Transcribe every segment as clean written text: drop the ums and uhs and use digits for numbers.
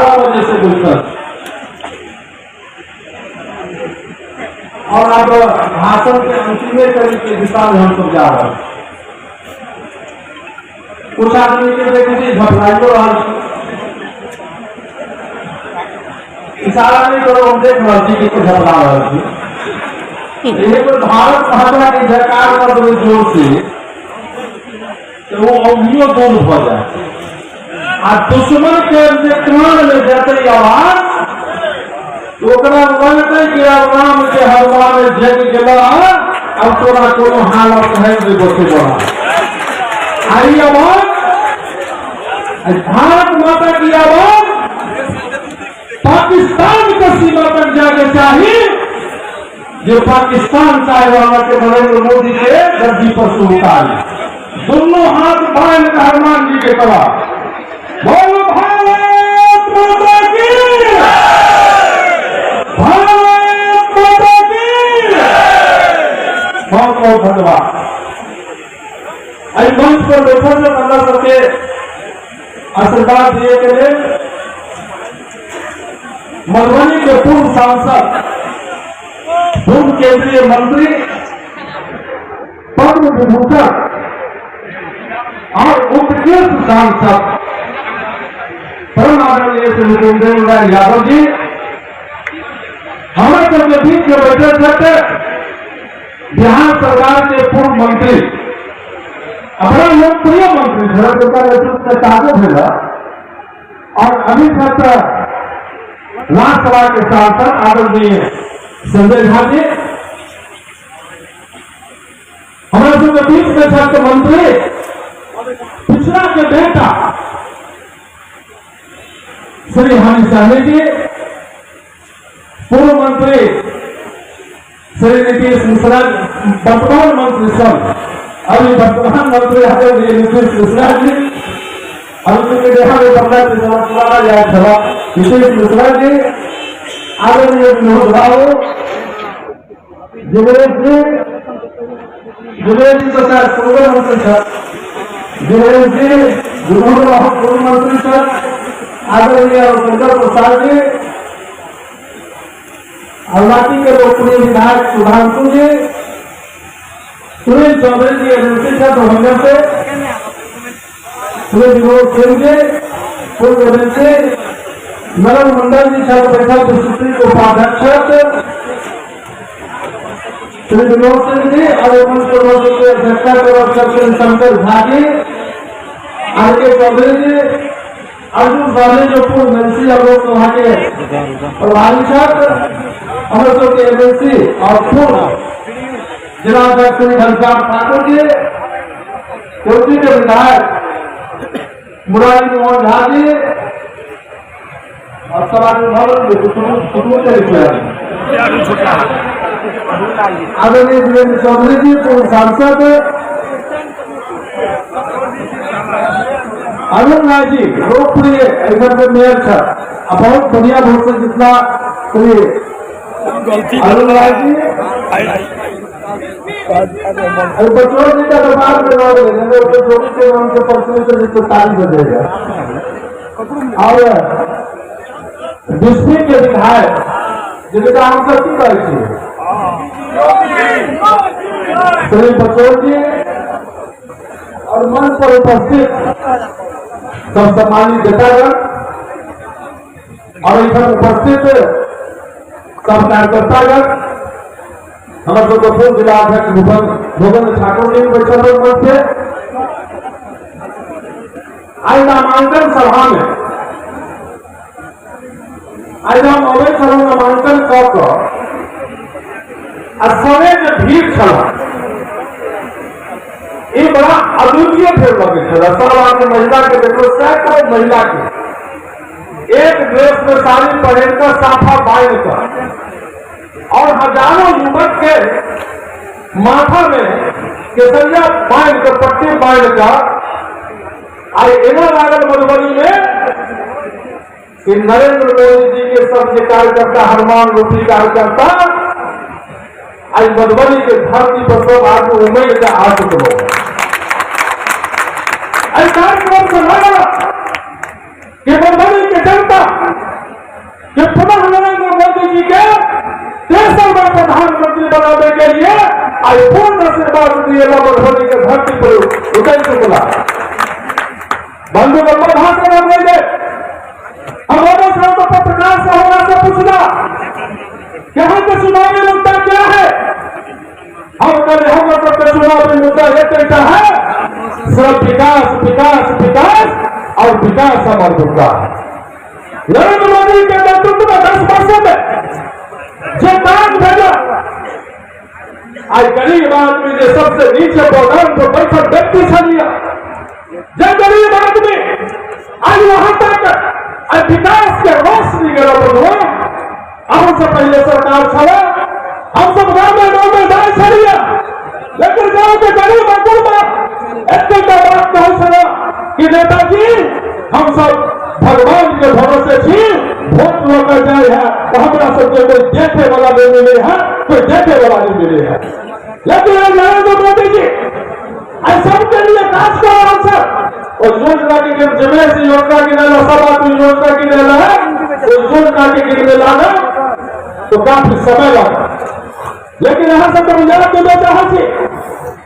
12 बजे से बैठल और अब भाषण के अंतिम कड़ी के दिशा में हम सब जा रहे हैं। कुछ आदमी के देखे घबराइयो रहा इशारा नहीं करो, हम देख रहे थी कि घबरा रहे थे। एक भारत माता की जयकार कर दो जोर से तो वो अवधियों दूर हो जाए। आ दुश्मन के कान में जाते आवाज तो लगते कि अब राम के हनुमान जग गला, अब तोरा कोनो हालत है जो बचे बड़ा आई आवाज भारत माता की आवाज पाकिस्तान की सीमा तक जाके चाहिए, जो पाकिस्तान चाहे वाला के नरेंद्र मोदी के गद्दी पर से उतारे, दोनों हाथ बांध कर हनुमान जी के कला बोलो भारत माता की, भारत माता की। बहुत बहुत धन्यवाद। मंच पर बैठे में अल्लाह सबके आशीर्वाद दिए के लिए मधुबनी के पूर्व सांसद, पूर्व केंद्रीय मंत्री, पद्म विभूषण और उत्कृष्ट सांसद परम आदरणीय श्री भूपेंद्र नाथ यादव जी हमारे सबके बीच में बैठे थे। बिहार सरकार के पूर्व मंत्री, अपना लोकप्रिय मंत्री शरद नेतृत्व चाहते थे और अभी तक राज्यसभा के सांसद आदरणीय संजय झा जी, हमारे सबके बीच में छात्र मंत्री पिछड़ा के बेटा श्री हनी सहनी जी, पूर्व मंत्री श्री नीतीश मिश्रा, वर्तमान मंत्री सब अभी वर्तमान मंत्री आदरणीय नीतीश मिश्रा जी, अभी देखा नीतीश मिश्रा जी, आदरणीय विनोद राव, जुबेश जी तो शायद पूर्व मंत्री सर, जुबेश जी, विनोद राव पूर्व मंत्री सर, आदरणीय रविशंकर प्रसाद जी, अल्लाटी के लोकप्रिय विधायक सुधांशु जी, सुनील चौधरी जी एजेंसी से दरभंगा से, श्री विनोद सिंह जी पूर्व एजेंसी, नरम मंडल जी छात्र बैठक डिस्ट्रिक्ट उपाध्यक्ष श्री विनोद सिंह जी और के अध्यक्षता के शंकर झा जी, आर के चौधरी जी, अर्जुन साहनी जो पूर्व मंत्री और लोकसभा के प्रभारी छात्र, अमृतसर के एजेंसी और पूर्व जिला अध्यक्ष श्री घनश्याम ठाकुर जी, कोची के विधायक मुरारी मोहन झा जी और आदरणीय वीरेंद्र चौधरी जी पूर्व सांसद, अरुण राय जी लोकप्रिय इधर के मेयर था, बहुत बढ़िया भोट से जितना अरुण राय जी बच्चों जी का दरबार करवा देंगे के नाम के पर्सनल से जिसको तारीफ देगा और डिस्ट्रिक्ट के विधायक जिनका हम सबकी कही श्री बचौर जी और मंच पर उपस्थित सब सम्मानित नेतागण और इधर उपस्थित सब कार्यकर्तागण, हमारे पूर्व जिला अध्यक्ष भूपेंद्र ठाकुर जी बैठे मंच पे। आज नामांकन सभा में आज हम अवैध छल नामांकन कर समय में भीड़ छला, ये बड़ा अद्वितीय फेर लगे सब महिला के देखो, सैकड़ों महिला के एक ड्रेस में साड़ी पहनकर साफा बांध कर और हजारों युवक के माथा में केसरिया बांध कर पट्टी बांध कर आई एना लागल मधुबनी में कि नरेंद्र मोदी जी के सब के कार्यकर्ता हनुमान रूपी कार्यकर्ता आज मधुबनी के धरती पर सब आज उम्मीद का आ चुके हो। कार्यक्रम से लगा कि मधुबनी की जनता बनाने के लिए आज पूर्ण आशीर्वाद दिए मधुबनी के धरती पर उतर चुका। बंधु नंबर भाषण हम नहीं गए, हमारे साथ तो पत्रकार साहब से पूछना यहाँ के चुनावी मुद्दा क्या है। हम कल हम सबके चुनावी मुद्दा ये कहता है सिर्फ विकास विकास विकास और विकास हमारा मुद्दा। नरेंद्र मोदी के नेतृत्व में 10 वर्षों में जो काम भेजा, आज गरीब आदमी ने सबसे नीचे गोदाम पर बैठा व्यक्ति छलिया, जो गरीब आदमी आज वहां तक आज विकास के रोशनी गया बंधुआ। हमसे पहले सरकार छड़ा, हम सब गाँव में दान छड़िया, लेकिन गाँव के गरीब इतने का बात कहूँ छड़ा कि नेताजी हम सब भगवान के भरोसे छी, वोट लेकर जाए है तो हमारा सबके कोई देखे वाला नहीं मिले है, कोई देखे वाला नहीं मिले है। लेकिन नरेंद्र मोदी जी सबके लिए काज कर रहा सर। और योजना की जमेश योजना की लेना, सब आदमी योजना की लेना है, उस योजना की गिरने लाना तो काफी समय लगा। लेकिन यहाँ से तो याद के बेटा है कि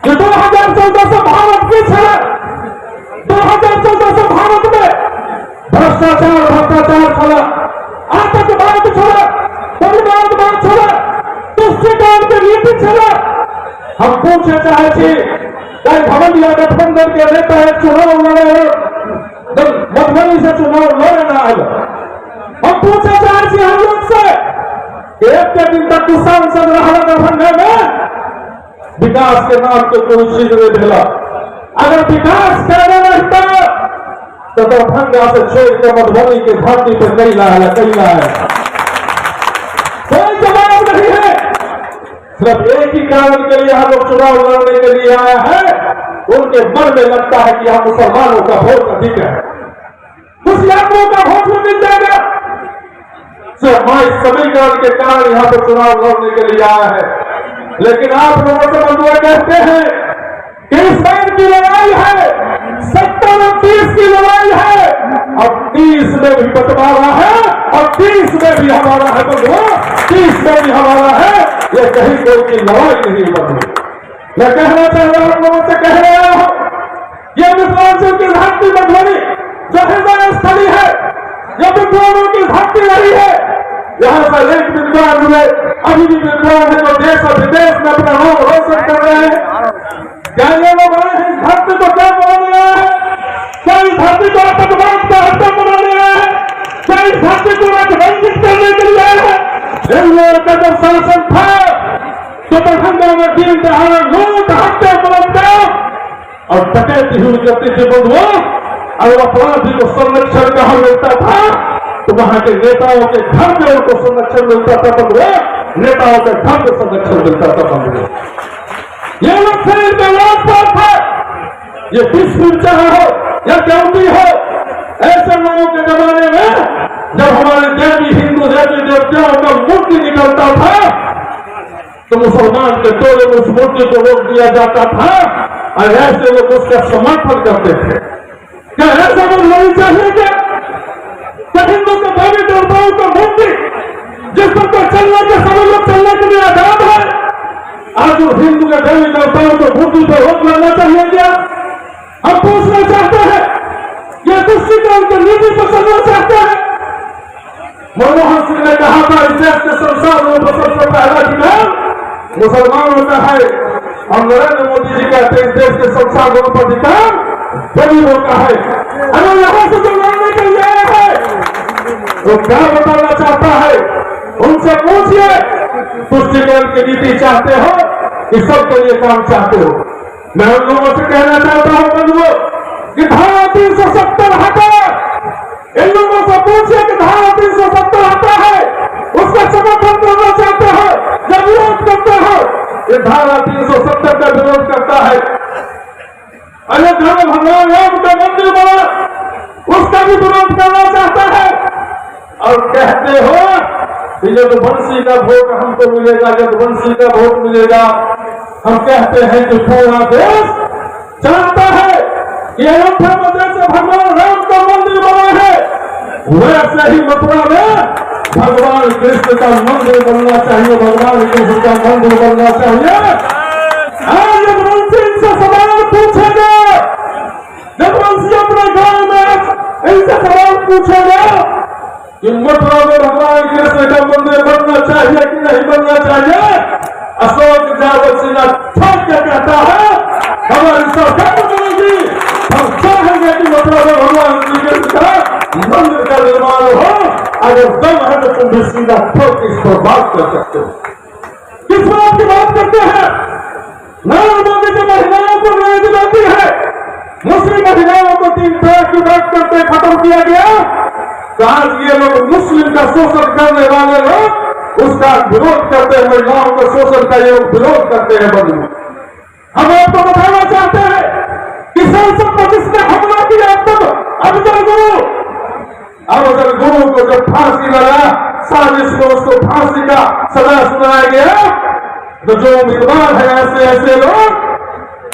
2014 से भारत पीछे है। 2014 से भारत में भ्रष्टाचार छोड़ा, आतंकवाद छोड़ा, परिवारवाद छोड़ा, तुष्टिकरण की नीति छोड़ा। हम पूछे चाहे थे कई भवन या गठबंधन के नेता है चुनाव लड़े, मधुबनी से चुनाव लड़े ना आए। हम पूछे चाहे थे हम लोग से एक के दिन तक सांसद रहा दरभंगा में विकास के नाम पे कोई चीज नहीं मिला। अगर विकास करना रहता तो दरभंगा से छोड़ के मधुबनी की धरती पर कई लाया कोई जवाब नहीं है। सिर्फ एक ही कारण के लिए हम लोग चुनाव लड़ने के लिए आया है, उनके मन में लगता है कि हम मुसलमानों का वोट अधिक है, मुस्लिमों का वोट में मिल जाएगा। सिर्फ इस समीकरण के कारण यहाँ पर चुनाव लड़ने के लिए आया है। लेकिन आप लोगों से बंधुआ कहते हैं कि इस बार की लड़ाई है 70 और 30 की लड़ाई है, अब 30 में भी बंटवारा है और 30 में भी हमारा है बंधुआ, 30 में भी हमारा है। ये कहीं कोई की लड़ाई नहीं बनी। मैं कहना चाह रहा हूं, लोगों से कह रहा हूं, ये मिथिलांचल की धरती मधुबनी जो हृदय स्थली है, जो विद्वानों की धरती रही है, यहाँ से एक विद्वान हुए, अभी भी विद्वान है जो देश और विदेश में अपना नाम रोशन कर रहे हैं। क्या ये लोग आए हैं इस धरती को क्या बनाने आए हैं? क्या इस धरती को आतंकवाद का हत्या बनाने आए हैं? क्या इस धरती को वंचित करने के लिए आए हैं? इन लोगों का जब शासन था तो दरभंगा में दिन दहाड़े लूट हत्या बलात्कार और डकैती हुई करती थी बंधुओं, और अपराधी को संरक्षण कहाँ मिलता था तो वहां के नेताओं के घर में उनको संरक्षण मिलता था बंधुओं, नेताओं के घर में संरक्षण मिलता था बंधुओं। ये लोग शरीर में लाभपात है, ये विश्व चाह हो या क्योंकि हो, ऐसे लोगों के जमाने में जब हमारे देवी हिंदू देवी देवताओं का मूर्ति निकलता था तो मुसलमान के टोले में उस मूर्ति को रोक दिया जाता था और ऐसे लोग उसका समर्थन करते थे। क्या ऐसा लोग नहीं चाहिए क्या हिंदू के देवी देवताओं का मूर्ति जिस पर को चलने के समय लोग चलने के लिए आजाद है, आज उस हिंदू के देवी देवताओं को मूर्ति पर रोक लेना चाहिए क्या? हम पूछना चाहते हैं, यह तुष्टिकरण की नीति पर चलना चाहते हैं। मनमोहन सिंह ने कहा था इस देश के संसाधनों पर सबसे पहला अधिकार मुसलमानों का है, और नरेंद्र मोदी जी कहते हैं इस देश के संसाधनों पर अधिकार गरीबों का है। अगर यहाँ से जो लड़ने के लिए आया है वो क्या बताना चाहता है, उनसे पूछिए तुष्टिकरण की नीति चाहते हो कि सबके लिए काम चाहते हो? मैं उन लोगों से कहना चाहता हूं बंधुओं कि धारा 370 हटा। इन लोगों से पूछिए कि धारा 370 हटा है, उसका समर्थन करना चाहते हो या विरोध करते हो? ये धारा 370 का विरोध करता है। अयोध्या में भगवान राम का मंदिर बना, उसका भी विरोध करना चाहता है। और कहते हो कि यदुवंशी का वोट हमको मिलेगा, यदुवंशी का वोट मिलेगा। हम कहते हैं कि पूरा देश जानता है कि अयोध्या में जैसे भगवान राम का मंदिर बना है, वैसे ही मथुरा में भगवान कृष्ण का मंदिर बनना चाहिए, भगवान कृष्ण का मंदिर बनना चाहिए। यदुवंशी इनसे सवाल पूछेगा, यदुवंशी अपने गांव में इनसे सवाल पूछेगा कि मथुरा में भगवान कृष्ण का मंदिर बनना चाहिए कि नहीं बनना चाहिए। अशोक जावलसिंह ठोक के कहता है हमारी सरकार बनेगी, हम चाहेंगे कि मथुरा में भगवान श्री कृष्ण का मंदिर का निर्माण हो। अगर दम है तो तुम भी सीधा ठोक इस पर बात कर सकते हो। किस बात की बात करते हैं? नरेंद्र मोदी जो महिलाओं को न्याय दिलाती है, मुस्लिम महिलाओं को 3 तलाक की बात करते खत्म किया गया, तो आज ये लोग मुस्लिम का शोषण करने वाले लोग उसका विरोध करते हैं, महिलाओं को शोषण का ये लोग विरोध करते हैं। बंधु, हम आपको बताना चाहते हैं कि संसद पर जिसने हमला किया अफजल गुरु को जब फांसी लगा, साजिश को उसको फांसी का सजा सुनाया गया, तो जो उम्मीदवार है ऐसे ऐसे लोग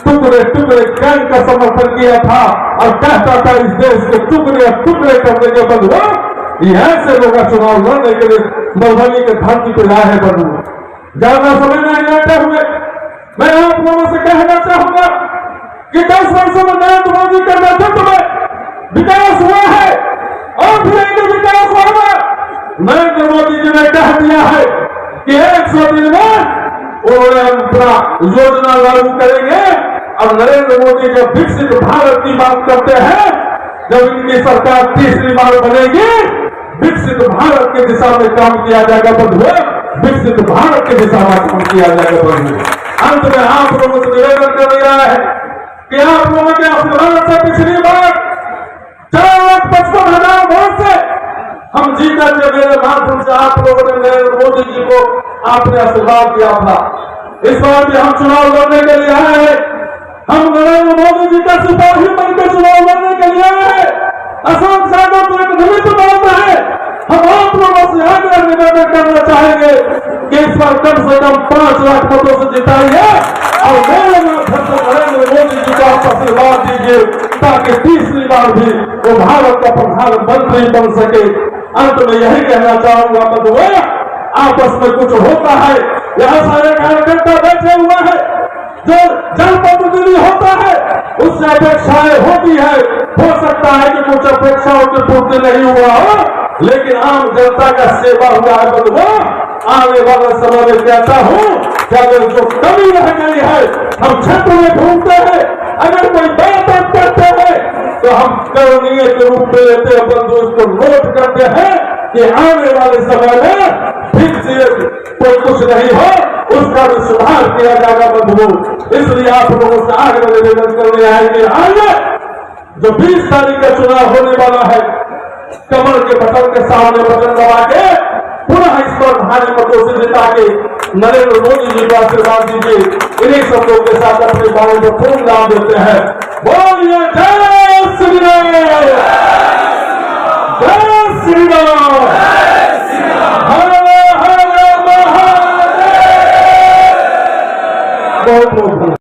टुकड़े टुकड़े गैंग का समर्थन किया था और कहता था इस देश को टुकड़े टुकड़े करने के बंधु, ये ऐसे लोग का चुनाव लड़ने के लिए मधुबनी के धरती पर लाए हैं। बंधु, ज्यादा समय नहीं लेते हुए मैं आप लोगों से कहना चाहूंगा कि 10 वर्षों में नरेंद्र मोदी के नेतृत्व में विकास हुआ है और फिर एक विकास होगा। नरेंद्र मोदी जी ने कह दिया है कि 100 दिन में उन्होंने अपना योजना लागू करेंगे। और नरेंद्र मोदी जब विकसित भारत की बात करते हैं, जब इनकी सरकार तीसरी बार बनेगी, विकसित भारत की दिशा में काम किया जाएगा। बंधुओं, विकसित भारत की दिशा में काम किया जाएगा। बंधुओं, अंत में आप लोगों से निवेदन कर दिया है कि आप लोगों के आशीर्वाद से पिछली बार 4,55,000 वोट से हम जीता थे। मेरे माध्यम से आप लोगों ने नरेंद्र मोदी जी को आपने आशीर्वाद दिया था। इस बार भी हम चुनाव लड़ने के लिए आए हैं। हम नरेंद्र मोदी जी का सिपाही बनकर चुनाव लड़ने के लिए आए हैं। अशोक यादव तो एक निमित्त मात्र है। हम आप लोगों से आग्रह निवेदन करना चाहेंगे कि इस बार कम से कम 5 लाख मतों से जिताइए और मेरे माध्यम से नरेंद्र मोदी जी को आप आशीर्वाद दीजिए, ताकि तीसरी बार भी वो भारत का प्रधानमंत्री बन सके। अंत में यही कहना चाहूंगा, बंधुओं, आपस में कुछ होता है, यहाँ सारे कार्यकर्ता बैठे हुए हैं, जो जनप्रतिनिधि होता है उससे अपेक्षाएं होती है। हो सकता है कि कुछ अपेक्षाओं की पूर्ति नहीं हुआ हो, लेकिन आम जनता का सेवा हुआ है। बंधुओं, आने वाले समय में कहता हूँ कि अगर जो कमी रह गई है, हम क्षेत्र में घूमते हैं, अगर कोई बात आप करते हैं तो हम करणीय के रूप में लेते हैं। बंधु, इसको नोट करते हैं कि आने वाले समय में ठीक से कोई कुछ नहीं हो, उसका भी सुधार किया जाएगा। बंधुओं, इसलिए आप लोगों से आग्रह निवेदन करने आएंगे, आइए जो 20 तारीख का चुनाव होने वाला है, कमल के बटन के सामने बटन दबा के पुनः इस पर भारी मतों से जिता के नरेंद्र मोदी जी को आशीर्वाद दीजिए। इन्हीं शब्दों के साथ अपने बारे में पूर्ण नाम देते हैं। बोलिए जय श्री राम, जय श्री राम, हर हर महादेव। बहुत बहुत